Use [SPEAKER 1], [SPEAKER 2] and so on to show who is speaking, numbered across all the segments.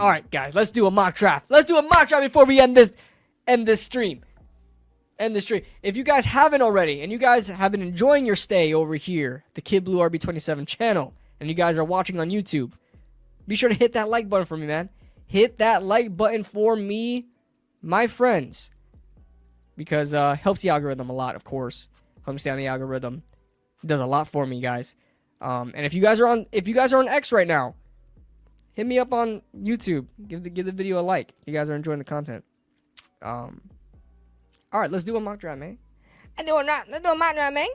[SPEAKER 1] All right, guys, let's do a mock draft. Let's do a mock draft before we end this stream. If you guys haven't already, and you guys have been enjoying your stay over here, the Kid Blue RB27 channel, and you guys are watching on YouTube, be sure to hit that like button for me, man. Hit that like button for me, my friends, because helps the algorithm a lot, of course. Helps me stay on the algorithm. It does a lot for me, guys. And if you guys are on X right now, hit me up on YouTube. Give the video a like. You guys are enjoying the content. All right, let's do a mock draft, man. Let's do a mock draft, man.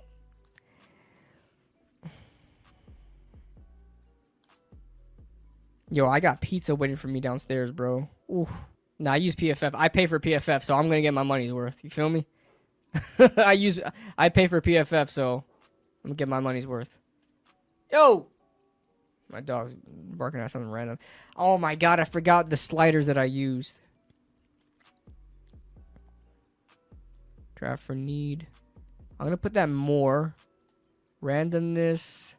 [SPEAKER 1] Yo, I got pizza waiting for me downstairs, bro. Ooh. Nah, I use PFF. I pay for PFF, so I'm gonna get my money's worth. You feel me? I pay for PFF, so I'm gonna get my money's worth. Yo! My dog's barking at something random. Oh my god, I forgot the sliders that I used. Draft for need. I'm gonna put that more. Randomness.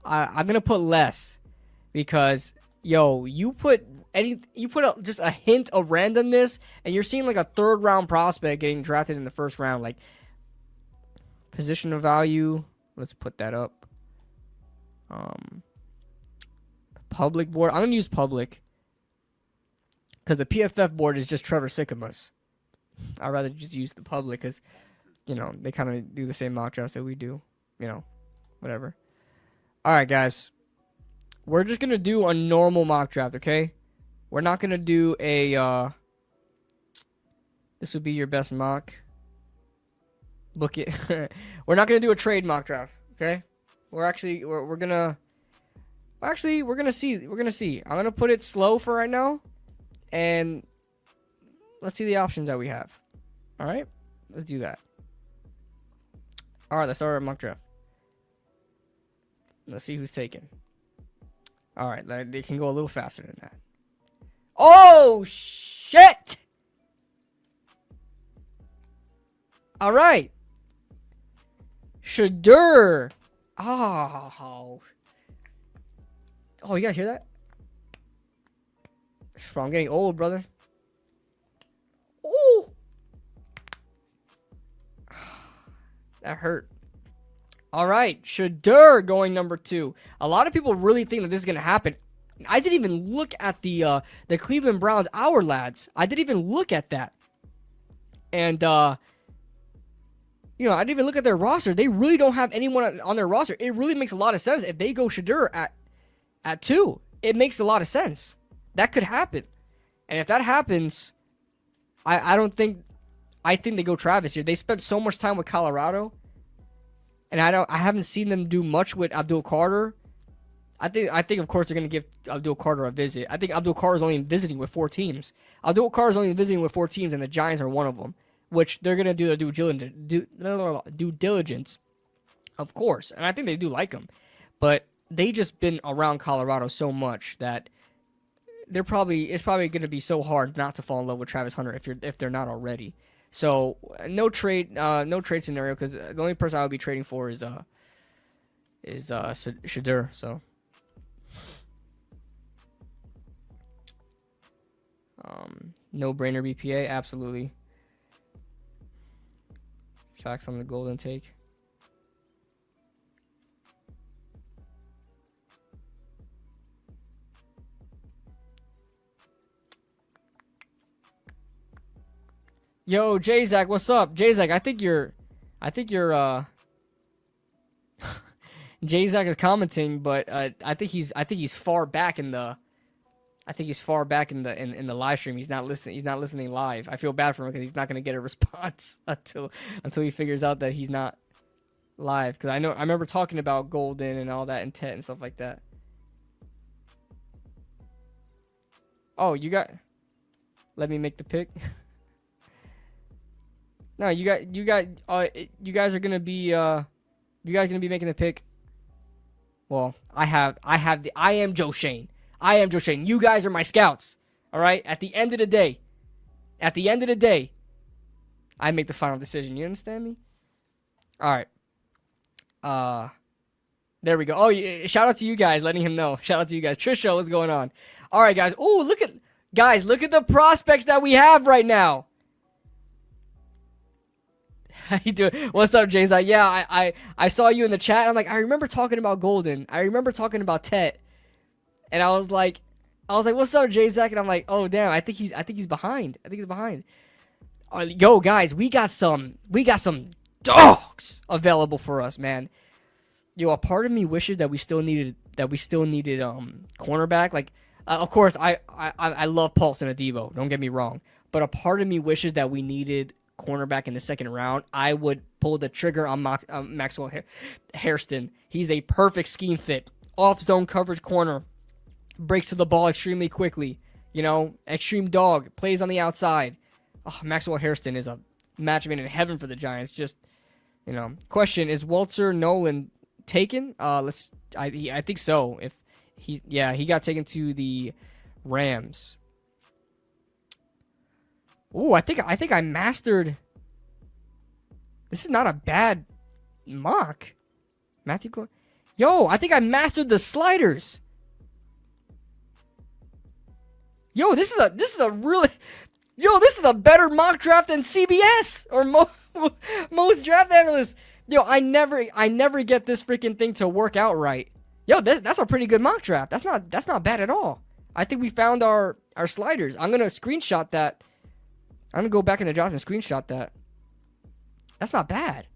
[SPEAKER 1] I'm gonna put less. Because, yo, you put just a hint of randomness, and you're seeing like a third round prospect getting drafted in the first round. Like, position of value. Let's put that up. Public board. I'm gonna use public. Because the PFF board is just Trevor Sycamus. I'd rather just use the public because, you know, they kind of do the same mock drafts that we do. You know, whatever. All right, guys. We're just going to do a normal mock draft, okay? We're not going to do a, this would be your best mock. Book it. We're not going to do a trade mock draft, okay? We're going to, we're going to see. We're going to see. I'm going to put it slow for right now. And let's see the options that we have. All right? Let's do that. All right, let's start our mock draft. Let's see who's taken. All right, they can go a little faster than that. Oh, shit! All right. Shadur. Oh. Oh, you guys hear that? Bro, I'm getting old, brother. Oh. That hurt. All right, Shadur going number 2. A lot of people really think that this is going to happen. I didn't even look at the Cleveland Browns, our lads. I didn't even look at that. And, you know, I didn't even look at their roster. They really don't have anyone on their roster. It really makes a lot of sense if they go Shadur at 2. It makes a lot of sense. That could happen. And if that happens, I think they go Travis here. They spent so much time with Colorado. And I haven't seen them do much with Abdul Carter. I think of course they're gonna give Abdul Carter a visit. I think Abdul Carter is only visiting with 4 teams. Abdul Carter is only visiting with 4 teams, and the Giants are one of them. Which they're gonna do their due diligence, of course. And I think they do like him, but they just been around Colorado so much that it's probably gonna be so hard not to fall in love with Travis Hunter if they're not already. So no trade scenario, because the only person I would be trading for is Shadur. So no brainer BPA, absolutely. Facts on the golden take. Yo, J-Zack, what's up? J-Zack, I think you're J-Zack is commenting, but I think he's far back in the live stream. He's not listening live. I feel bad for him because he's not going to get a response until he figures out that he's not live, cuz I remember talking about Golden and all that intent and stuff like that. Oh, let me make the pick. No, you guys are gonna be making the pick. Well, I am Joe Shane. I am Joe Shane. You guys are my scouts. All right. At the end of the day, I make the final decision. You understand me? All right. There we go. Oh, shout out to you guys letting him know. Shout out to you guys. Trisha, what's going on? All right, guys. Oh, look at the prospects that we have right now. How you doing? What's up, Jay's like, yeah, I saw you in the chat. I'm like, I remember talking about Golden. I remember talking about Tet. And I was like, what's up, Jay-Zach? And I'm like, oh damn, I think he's behind. Yo, guys, we got some dogs available for us, man. Yo, a part of me wishes that we still needed cornerback. Like, of course, I love Pulse and Adebo. Don't get me wrong, but a part of me wishes that we needed cornerback in the second round. I would pull the trigger on Maxwell Hairston. He's a perfect scheme fit. Off zone coverage corner. Breaks to the ball extremely quickly. You know, extreme dog. Plays on the outside. Oh, Maxwell Hairston is a match made in heaven for the Giants. Just, you know. Question, is Walter Nolan taken? I think so. If he got taken to the Rams. Ooh, I think I mastered. This is not a bad mock. Matthew Gordon. Yo, I think I mastered the sliders. Yo, this is a better mock draft than CBS or most draft analysts. Yo, I never get this freaking thing to work out right. Yo, that's a pretty good mock draft. That's not bad at all. I think we found our sliders. I'm gonna screenshot that. I'm gonna go back into Johnson and screenshot that. That's not bad.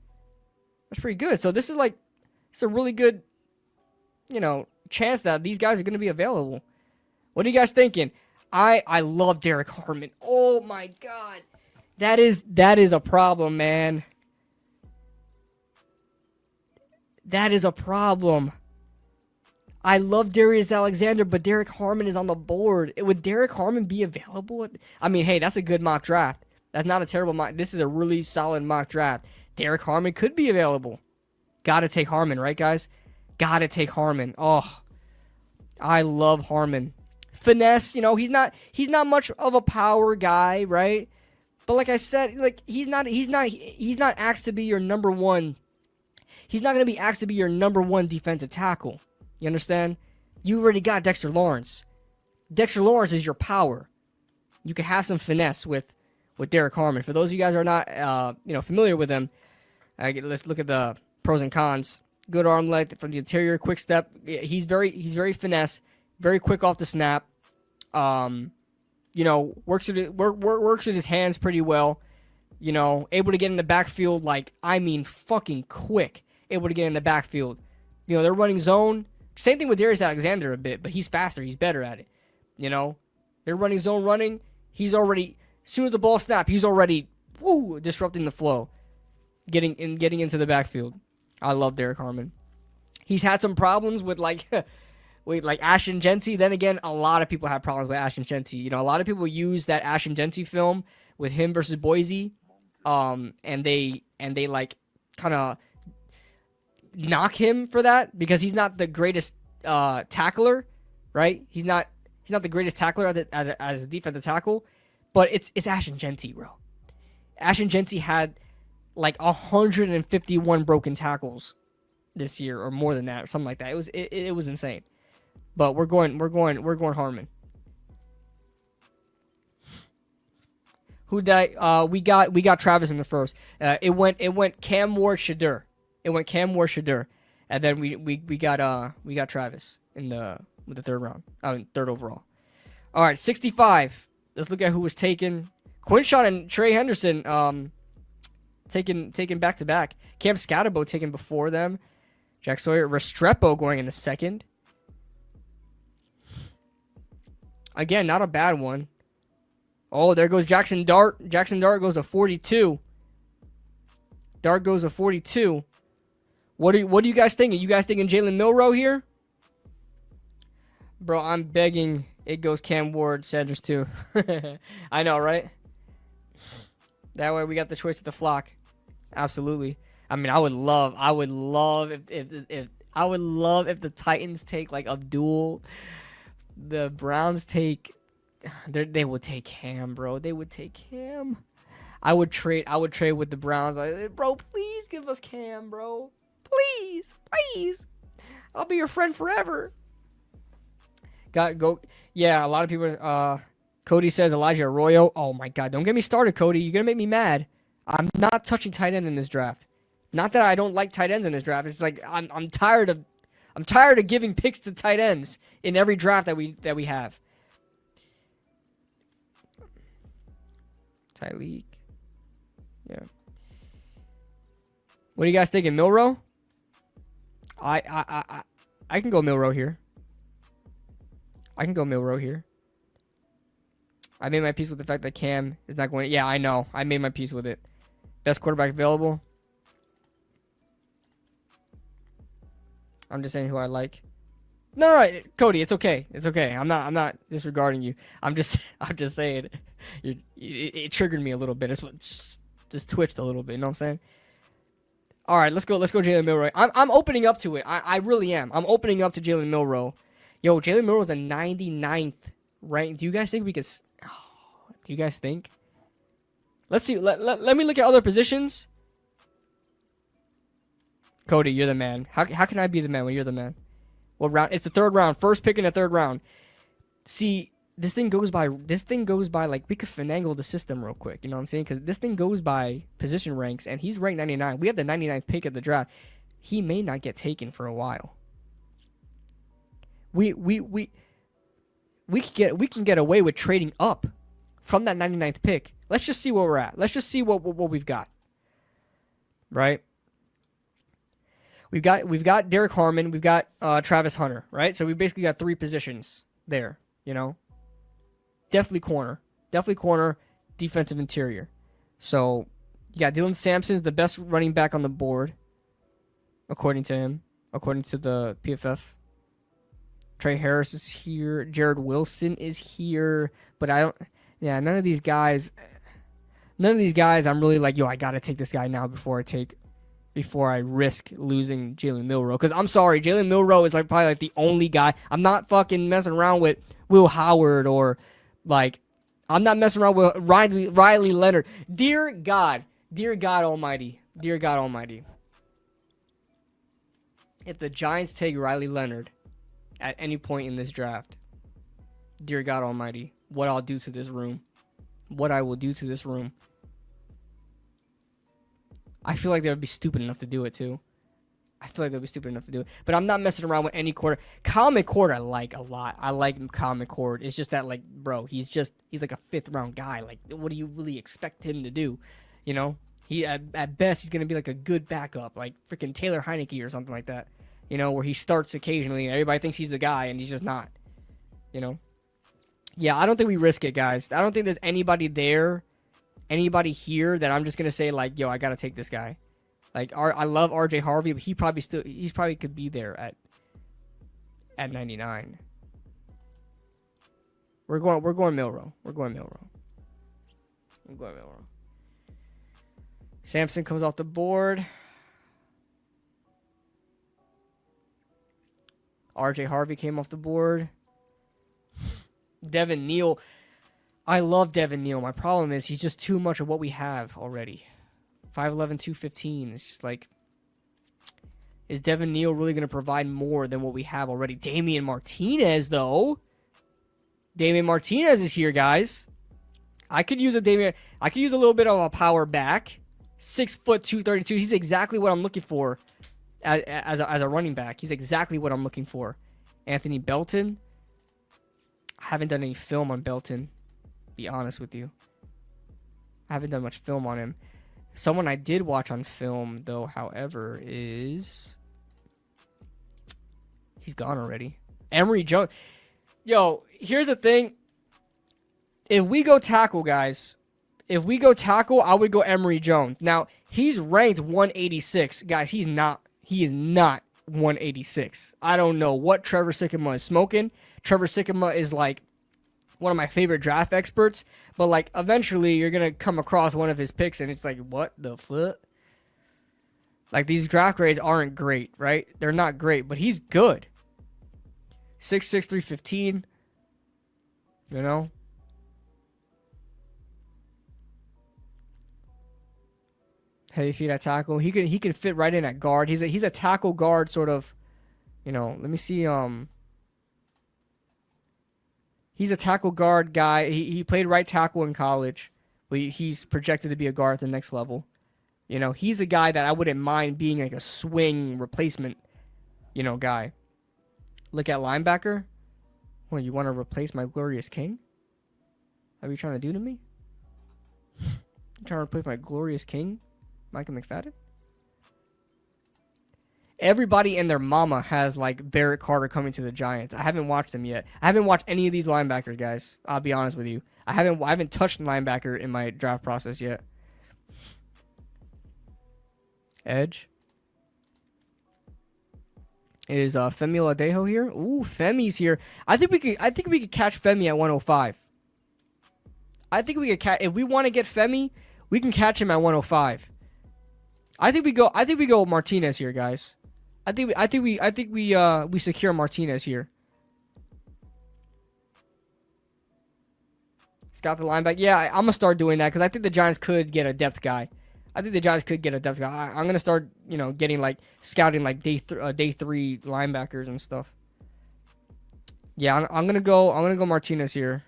[SPEAKER 1] That's pretty good. So this is like, it's a really good, you know, chance that these guys are gonna be available. What are you guys thinking? I love Derrick Harmon. Oh my god. That is a problem, man. That is a problem. I love Darius Alexander, but Derrick Harmon is on the board. Would Derrick Harmon be available? I mean, hey, that's a good mock draft. That's not a terrible mock. This is a really solid mock draft. Derrick Harmon could be available. Gotta take Harmon, right, guys? Gotta take Harmon. Oh, I love Harmon. Finesse, you know, he's not much of a power guy, right? But like I said, like he's not asked to be your number one. He's not going to be asked to be your number one defensive tackle. You understand? You already got Dexter Lawrence. Dexter Lawrence is your power. You can have some finesse with Derrick Harmon. For those of you guys who are not familiar with him, let's look at the pros and cons. Good arm length from the interior, quick step. He's very finesse, very quick off the snap. Works with his hands pretty well. You know, able to get in the backfield fucking quick. Able to get in the backfield. You know, they're running zone. Same thing with Darius Alexander a bit, but he's faster. He's better at it. You know, they're running zone running. He's already, as soon as the ball snaps, he's already disrupting the flow, getting into the backfield. I love Derrick Harmon. He's had some problems with Ashton Genty. Then again, a lot of people have problems with Ashton Genty. You know, a lot of people use that Ashton Genty film with him versus Boise, and they kind of knock him for that because he's not the greatest tackler, right? He's not the greatest tackler as a defensive tackle, but it's Ashton Genty, bro. Ashton Genty had 151 broken tackles this year, or more than that, or something like that. It was insane. But we're going Harmon. Who died? We got Travis in the first. It went Cam Ward Shadur. And then we got Travis with the third round. Third overall. All right, 65. Let's look at who was taken. Quinshot and Trey Henderson taken back to back. Cam Scatterbo taken before them. Jack Sawyer, Restrepo going in the second. Again, not a bad one. Oh, there goes Jackson Dart. Jackson Dart goes to 42. Dart goes to 42. What are you guys thinking? You guys thinking Jalen Milroe here? Bro, I'm begging it goes Cam Ward Sanders too. I know, right? That way we got the choice of the flock. Absolutely. I mean, I would love if the Titans take Abdul. The Browns take, they would take Cam, bro. They would take Cam. I would trade with the Browns. Bro, please give us Cam, bro. Please. I'll be your friend forever. Got go. Yeah, a lot of people. Cody says Elijah Arroyo. Oh my God! Don't get me started, Cody. You're gonna make me mad. I'm not touching tight end in this draft. Not that I don't like tight ends in this draft. It's like I'm tired of giving picks to tight ends in every draft that we have. Tyleek. Yeah. What are you guys thinking, Milrow? I can go Milrow here. I can go Milrow here. I made my peace with the fact that Cam is not going. Yeah, I know. I made my peace with it. Best quarterback available. I'm just saying who I like. No, Cody, it's okay. It's okay. I'm not disregarding you. I'm just saying. It triggered me a little bit. It's what just twitched a little bit. You know what I'm saying? All right, let's go. Let's go, Jalen Milrow. I'm opening up to it. I really am. I'm opening up to Jalen Milrow. Yo, Jalen Milrow is the 99th rank. Do you guys think we could? Do you guys think? Let's see. Let me look at other positions. Cody, you're the man. How can I be the man when you're the man? What round? It's the third round. First pick in the third round. See, this thing goes by like we could finagle the system real quick. You know what I'm saying? Because this thing goes by position ranks, and he's ranked 99. We have the 99th pick of the draft. He may not get taken for a while. We can get away with trading up from that 99th pick. Let's just see where we're at. Let's just see what we've got. Right? We've got Derrick Harmon, we've got Travis Hunter, right? So we basically got three positions there, you know. Definitely corner, defensive interior. So you got Dylan Sampson, the best running back on the board, according to him, according to the PFF. Trey Harris is here, Jared Wilson is here, but none of these guys. I'm really like, yo, I gotta take this guy now before I risk losing Jalen Milrow. Because I'm sorry, Jalen Milrow is probably like the only guy. I'm not fucking messing around with Will Howard or I'm not messing around with Riley Leonard. Dear God Almighty. If the Giants take Riley Leonard at any point in this draft, dear God Almighty, what I'll do to this room. What I will do to this room. I feel like they would be stupid enough to do it, too. But I'm not messing around with any quarter. Kyle McCord I like a lot. I like Kyle McCord. It's just that, bro, he's like a fifth-round guy. What do you really expect him to do? You know? He at best, he's going to be like a good backup, like freaking Taylor Heineke or something like that. You know, where he starts occasionally and everybody thinks he's the guy and he's just not. You know? Yeah, I don't think we risk it, guys. I don't think there's anybody here that I'm just gonna say yo, I gotta take this guy. I love RJ Harvey, but he probably could be there at 99. We're going Milrow. Sampson comes off the board. RJ Harvey came off the board. Devin Neal. I love Devin Neal. My problem is he's just too much of what we have already. 5'11", 215. It's just is Devin Neal really going to provide more than what we have already? Damian Martinez, though. Damian Martinez is here, guys. I could use a little bit of a power back. 6 foot 232. He's exactly what I'm looking for as a running back. He's exactly what I'm looking for. Anthony Belton. I haven't done any film on Belton. Be honest with you. I haven't done much film on him. Someone I did watch on film, though, however, is... He's gone already. Emory Jones. Yo, here's the thing. If we go tackle, guys, I would go Emory Jones. Now, he's ranked 186. Guys, he is not 186. I don't know what Trevor Sikkema is smoking. Trevor Sikkema is one of my favorite draft experts, but eventually you're gonna come across one of his picks and it's what the fuck? These draft grades aren't great, right? They're not great, but he's good. 6'6", 315. You know? Heavy feet at tackle. He can fit right in at guard. He's a tackle guard sort of. You know, let me see He's a tackle guard guy. He played right tackle in college. But he's projected to be a guard at the next level. You know, he's a guy that I wouldn't mind being like a swing replacement, you know, guy. Look at linebacker. What, you want to replace my glorious king? What are you trying to do to me? You trying to replace my glorious king, Micah McFadden? Everybody and their mama has like Derrick Carter coming to the Giants. I haven't watched them yet. I haven't watched any of these linebackers, guys. I'll be honest with you. I haven't touched linebacker in my draft process yet. Edge. Is Femi Oladejo here? Ooh, Femi's here. I think we could catch Femi at 105. I think we could catch, if we want to get Femi, we can catch him at 105. I think we go Martinez here, guys. I think we secure Martinez here. He's got the linebacker. Yeah, I'm gonna start doing that because I think the Giants could get a depth guy. I'm gonna start, you know, getting like scouting like day 3 linebackers and stuff. Yeah, I'm gonna go Martinez here.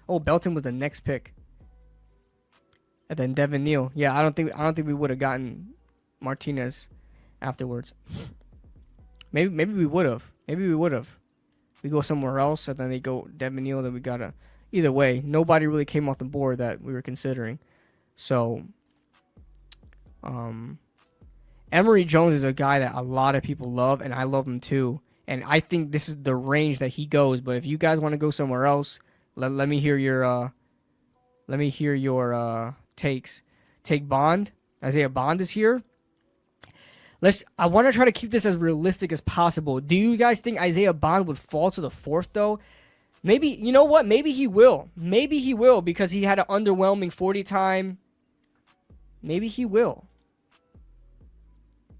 [SPEAKER 1] Oh, Belton was the next pick. And then Devin Neal. Yeah, I don't think we would have gotten Martinez afterwards. Maybe we would have. We go somewhere else, and then they go Devin Neal. Then we gotta. Either way, nobody really came off the board that we were considering. So, Emory Jones is a guy that a lot of people love, and I love him too. And I think this is the range that he goes. But if you guys want to go somewhere else, let me hear your takes. Take Bond. Isaiah Bond is here. I want to try to keep this as realistic as possible. Do you guys think Isaiah Bond would fall to the 4th though? Maybe, you know what? Maybe he will. Maybe he will because he had an underwhelming 40 time. Maybe he will.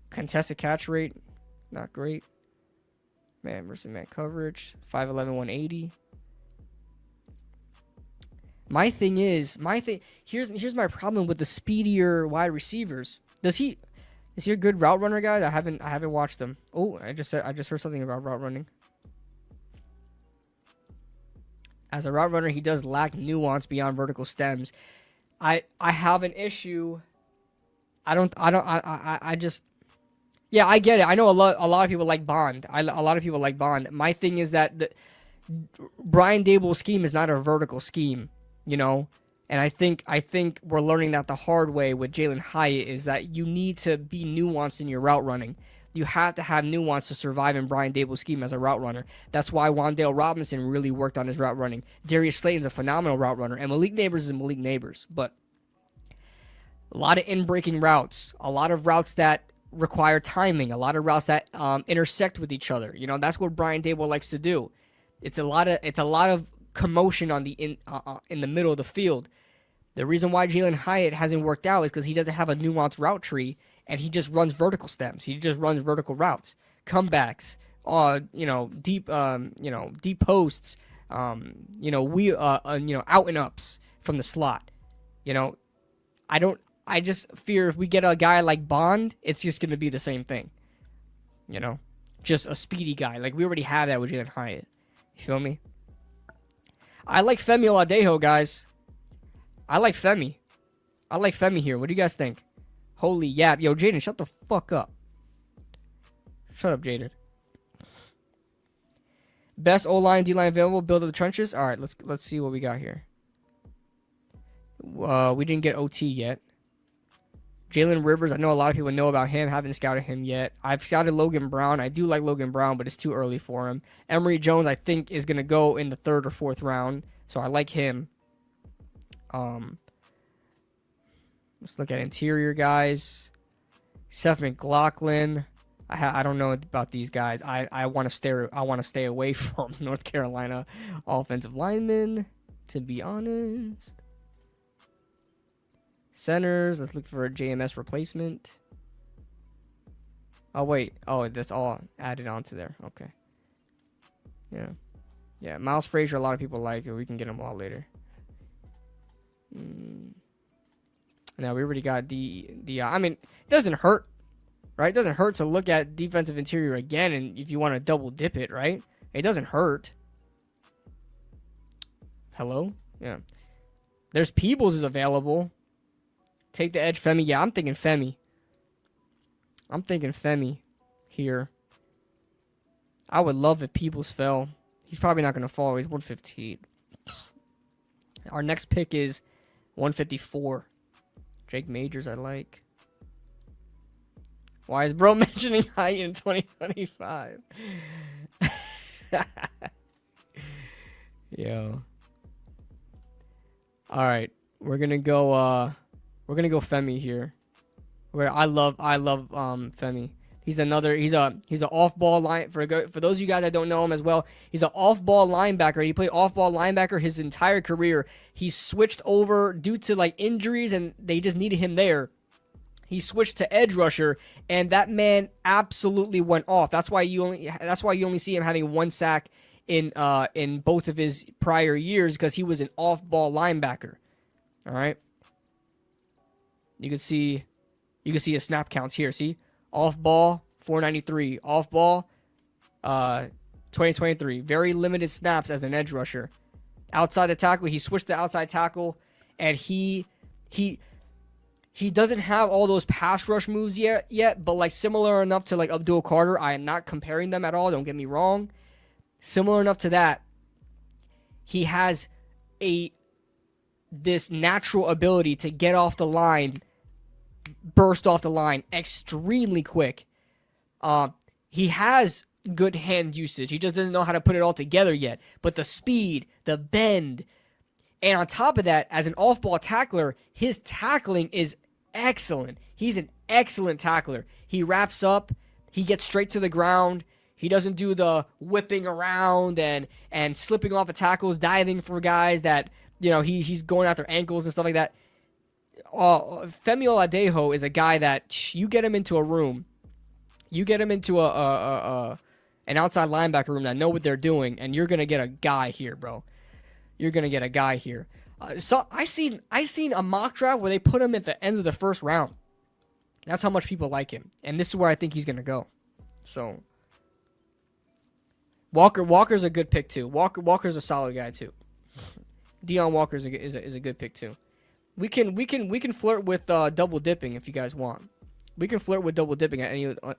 [SPEAKER 1] Contested catch rate, not great. Man versus man coverage, 5'11", 180. Here's my problem with the speedier wide receivers. Is he a good route runner, guys? I haven't watched him. Oh, I just heard something about route running. As a route runner, he does lack nuance beyond vertical stems. I have an issue. I just. Yeah, I get it. I know a lot of people like Bond. A lot of people like Bond. My thing is that Brian Dable's scheme is not a vertical scheme, you know? And I think we're learning that the hard way with Jalen Hyatt is that you need to be nuanced in your route running. You have to have nuance to survive in Brian Dable's scheme as a route runner. That's why Wan'Dale Robinson really worked on his route running. Darius Slayton's a phenomenal route runner, and Malik Neighbors is Malik Neighbors. But a lot of in-breaking routes, a lot of routes that require timing, a lot of routes that intersect with each other. You know, that's what Brian Dable likes to do. It's a lot of commotion on in the middle of the field. The reason why Jalen Hyatt hasn't worked out is because he doesn't have a nuanced route tree. And he just runs vertical stems. He just runs vertical routes, comebacks, deep posts, out and ups from the slot. You know, I just fear if we get a guy like Bond, it's just going to be the same thing. You know, just a speedy guy. Like we already have that with Jalen Hyatt. You feel me? I like Femi Oladejo, guys. I like Femi here. What do you guys think? Holy yap. Yo, Jaden, shut the fuck up. Shut up, Jaden. Best O-line, D-line available, build of the trenches. All right, let's see what we got here. We didn't get OT yet. Jalen Rivers, I know a lot of people know about him. Haven't scouted him yet. I've scouted Logan Brown. I do like Logan Brown, but it's too early for him. Emory Jones, I think, is going to go in the 3rd or 4th round, so I like him. Let's look at interior guys. Seth McLaughlin. I don't know about these guys. I want to stay away from North Carolina offensive linemen, to be honest. Centers. Let's look for a JMS replacement. Oh wait. Oh, that's all added onto there. Okay. Yeah. Miles Frazier. A lot of people like it. We can get him a lot later. Now we already got I mean, it doesn't hurt. right? It doesn't hurt to look at defensive interior again, and if you want to double dip it, right? It doesn't hurt. Hello? Yeah. There's Peebles is available. Take the edge, Femi. Yeah, I'm thinking Femi. I'm thinking Femi here. I would love if Peebles fell. He's probably not going to fall. He's 115. Our next pick is 154. Jake Majors, I like. Why is bro mentioning height in 2025? Yo. All right, we're gonna go Femi here. I love Femi. He's an off-ball line for those of you guys that don't know him as well. He's an off-ball linebacker. He played off-ball linebacker his entire career. He switched over due to like injuries, and they just needed him there. He switched to edge rusher, and that man absolutely went off. That's why you only see him having 1 sack in both of his prior years, because he was an off-ball linebacker. All right. You can see his snap counts here. See? Off ball, 493. Off ball, 2023. Very limited snaps as an edge rusher. Outside the tackle, he switched to outside tackle, and he doesn't have all those pass rush moves yet, but like similar enough to like Abdul Carter. I am not comparing them at all. Don't get me wrong. Similar enough to that. He has this natural ability to get off the line, burst off the line extremely quick. He has good hand usage. He just doesn't know how to put it all together yet. But the speed, the bend, and on top of that, as an off-ball tackler, his tackling is excellent. He's an excellent tackler. He wraps up. He gets straight to the ground. He doesn't do the whipping around and slipping off of tackles, diving for guys that, you know, he's going after ankles and stuff like that. Femi Oladejo is a guy that you get him into a room, you get him into an outside linebacker room that know what they're doing, and you're gonna get a guy here, bro. You're gonna get a guy here. So I seen a mock draft where they put him at the end of the first round. That's how much people like him, and this is where I think he's gonna go. So Walker's a good pick too. Walker's a solid guy too. Deion Walker is a good pick too. We can flirt with double dipping if you guys want. We can flirt with double dipping at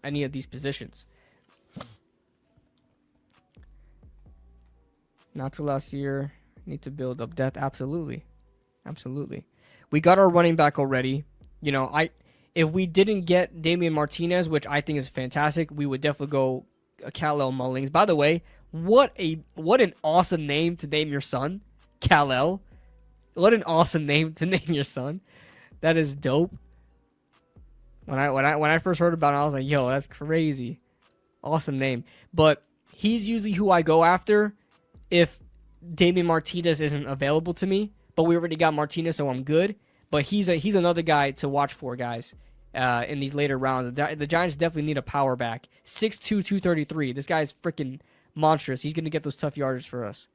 [SPEAKER 1] any of these positions. Natural last year. Need to build up depth. Absolutely. We got our running back already. You know, if we didn't get Damian Martinez, which I think is fantastic, we would definitely go Kal-El Mullings. By the way, what an awesome name to name your son, Kal-El. What an awesome name to name your son. That is dope. When I first heard about it, I was like, yo, that's crazy. Awesome name. But he's usually who I go after if Damian Martinez isn't available to me. But we already got Martinez, so I'm good. But he's another guy to watch for, guys, in these later rounds. The Giants definitely need a power back. 6'2", 233. This guy's freaking monstrous. He's going to get those tough yardage for us.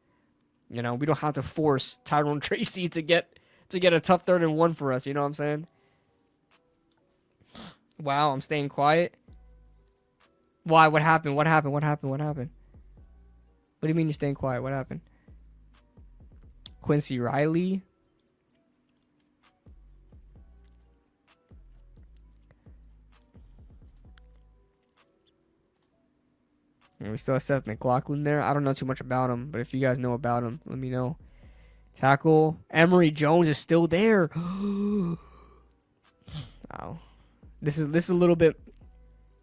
[SPEAKER 1] You know, we don't have to force Tyrone Tracy to get a tough 3rd and 1 for us. You know what I'm saying? Wow, I'm staying quiet. Why? What happened? What do you mean you're staying quiet? What happened? Quincy Riley. And we still have Seth McLaughlin there. I don't know too much about him, but if you guys know about him, let me know. Tackle. Emory Jones is still there. Wow. This is a little bit,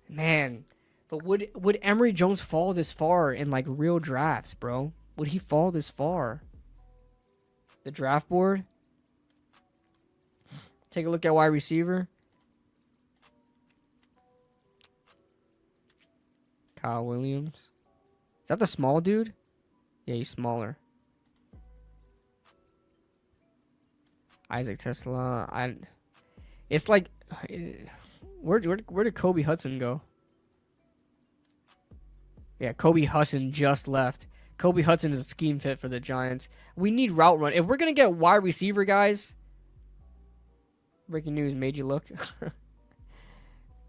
[SPEAKER 1] man. But would Emory Jones fall this far in like real drafts, bro? Would he fall this far? The draft board. Take a look at wide receiver. Kyle Williams. Is that the small dude? Yeah, he's smaller. Isaac Tesla. It's like, where did Kobe Hudson go? Yeah, Kobe Hudson just left. Kobe Hudson is a scheme fit for the Giants. We need route run. If we're gonna get wide receiver, guys. Breaking news made you look.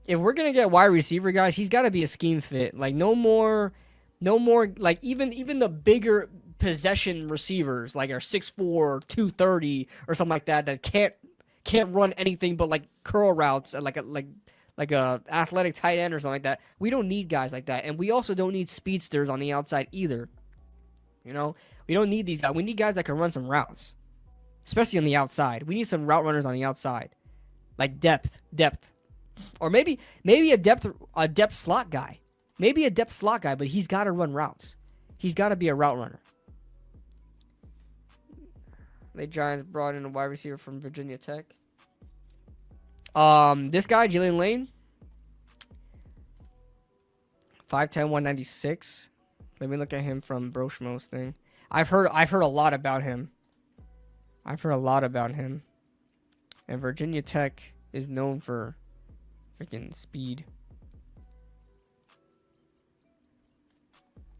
[SPEAKER 1] if we're gonna get wide receiver guys, he's got to be a scheme fit. Like no more like even the bigger possession receivers like are 6'4", 230 or something like that can't run anything but like curl routes and like a athletic tight end or something like that. We don't need guys like that, and we also don't need speedsters on the outside either. You know, we don't need these guys. We need guys that can run some routes, especially on the outside. We need some route runners on the outside, like depth, or maybe a depth slot guy, but he's got to run routes. He's got to be a route runner. The Giants brought in a wide receiver from Virginia Tech. This guy, Jalen Lane, 5'10", 196. Let me look at him from Broshmo's thing. I've heard a lot about him. And Virginia Tech is known for freaking speed.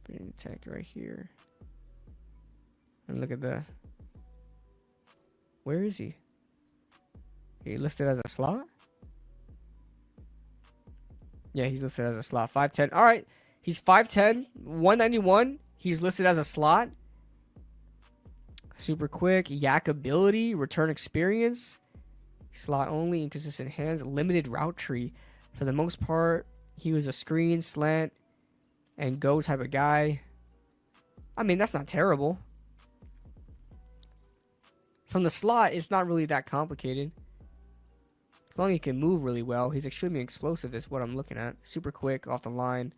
[SPEAKER 1] Virginia Tech right here. And look at that. Where is he? He listed as a slot? Yeah, he's listed as a slot. 5'10". All right. He's 5'10", 191. He's listed as a slot. Super quick. Yak ability. Return experience. Slot only. Inconsistent hands. Limited route tree. For the most part, he was a screen, slant, and go type of guy. I mean, that's not terrible. From the slot, it's not really that complicated. As long as he can move really well. He's extremely explosive is what I'm looking at. Super quick off the line.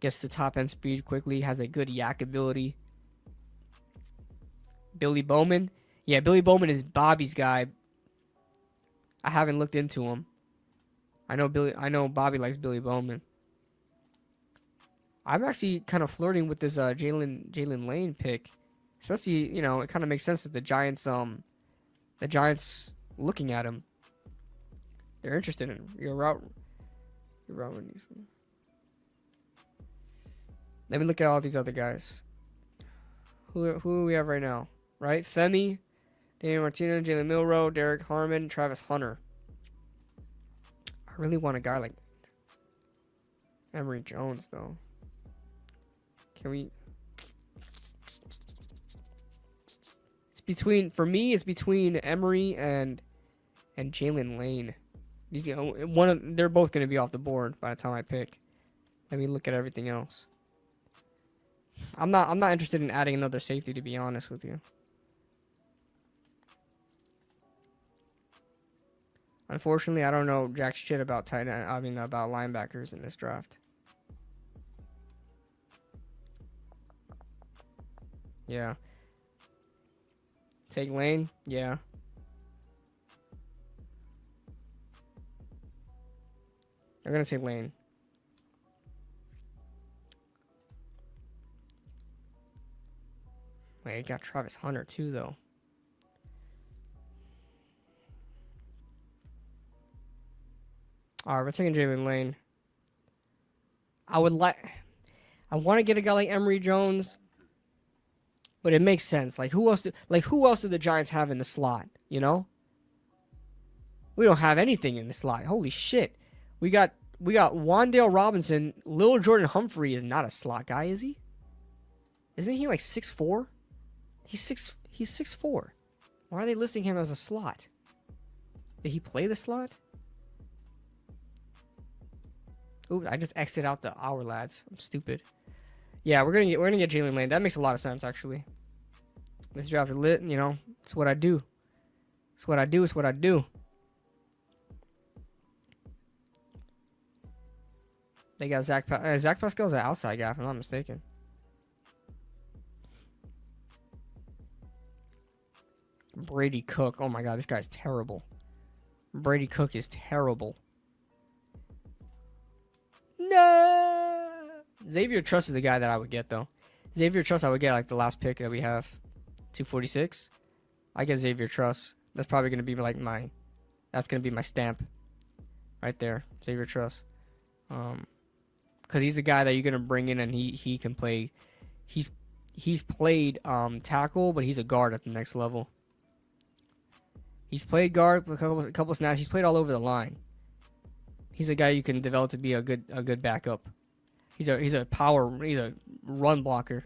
[SPEAKER 1] Gets to top end speed quickly. Has a good yak ability. Billy Bowman. Yeah, Billy Bowman is Bobby's guy. I haven't looked into him. I know Bobby likes Billy Bowman. I'm actually kind of flirting with this Jalen Lane pick. Especially, you know, it kind of makes sense that the Giants looking at him. They're interested in your route running. Let me look at all these other guys. Who do we have right now? Right? Femi, Daniel Martinez, Jalen Milroe, Derrick, Harmon, Travis Hunter. I really want a guy like Emory Jones, though. Can we... For me, it's between Emory and Jalen Lane. They're both going to be off the board by the time I pick. Let me look at everything else. I'm not interested in adding another safety, to be honest with you. Unfortunately, I don't know jack shit about about linebackers in this draft. Yeah. Take Lane? Yeah. I'm going to take Lane. Wait, he got Travis Hunter too, though. All right, we're taking Jalen Lane. I want to get a guy like Emory Jones. But it makes sense. Who else do the Giants have in the slot? You know, we don't have anything in the slot. Holy shit, we got Wan'Dale Robinson. Lil Jordan Humphrey is not a slot guy, is he? Isn't he like 6'4"? He's 6'4". Why are they listing him as a slot? Did he play the slot? Ooh, I just exited out the hour lads. I'm stupid. Yeah, we're gonna get Jalen Lane. That makes a lot of sense, actually. This draft is lit, you know. It's what I do. It's what I do. They got Zach Pascal's an outside guy, if I'm not mistaken. Brady Cook. Oh my god, this guy's terrible. Brady Cook is terrible. No. Xavier Truss is the guy that I would get, though. Xavier Truss, I would get like the last pick that we have, 246. I get Xavier Truss. That's probably gonna be like that's gonna be my stamp, right there, Xavier Truss. Because he's the guy that you're gonna bring in, and he can play. He's played tackle, but he's a guard at the next level. He's played guard a couple snaps. He's played all over the line. He's a guy you can develop to be a good backup. He's a run blocker.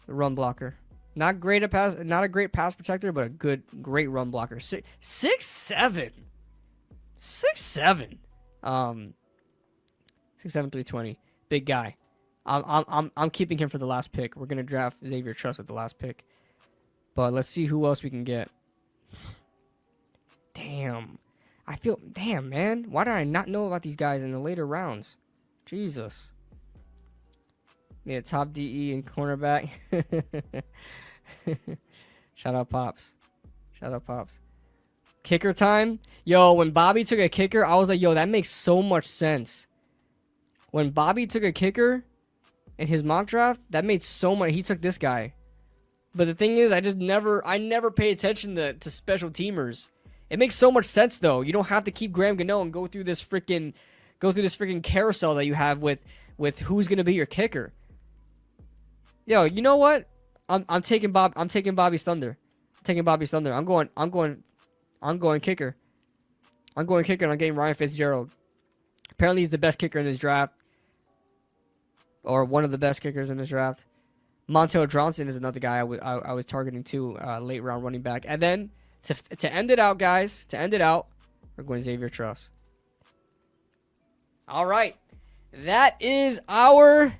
[SPEAKER 1] A run blocker. Not great not a great pass protector, but a great run blocker. 6'7". 6'7". 6'7", 320. Big guy. I'm keeping him for the last pick. We're gonna draft Xavier Truss with the last pick. But let's see who else we can get. Damn. Damn, man. Why did I not know about these guys in the later rounds? Jesus. Need a top DE and cornerback. Shout out Pops. Shout out Pops. Kicker time. Yo, when Bobby took a kicker, I was like, yo, that makes so much sense. When Bobby took a kicker in his mock draft, that made so much. He took this guy. But the thing is, I never pay attention to special teamers. It makes so much sense though. You don't have to keep Graham Gano and go through this freaking carousel that you have with who's gonna be your kicker. Yo, you know what? I'm taking Bobby's thunder. I'm taking Bobby's thunder. I'm going kicker. I'm going kicker and I'm getting Ryan Fitzgerald. Apparently he's the best kicker in this draft. Or one of the best kickers in this draft. Montel Johnson is another guy I was targeting too, late round running back. And then to end it out, guys, we're going Xavier Truss. All right. That is our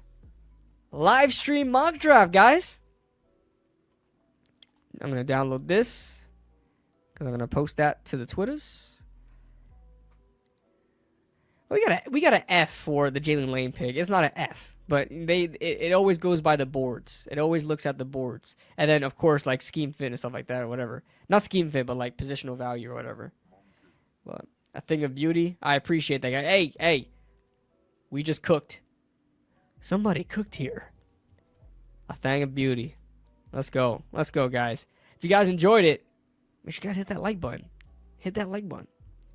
[SPEAKER 1] live stream mock draft, guys. I'm going to download this because I'm going to post that to the Twitters. We got an F for the Jalen Lane pick. It's not an F, but it always goes by the boards. It always looks at the boards. And then, of course, like scheme fit and stuff like that or whatever. Not scheme fit, but like positional value or whatever. But a thing of beauty. I appreciate that guy. Hey. We just cooked. Somebody cooked here. A thing of beauty. Let's go. Let's go, guys. If you guys enjoyed it, make sure you guys hit that like button. Hit that like button.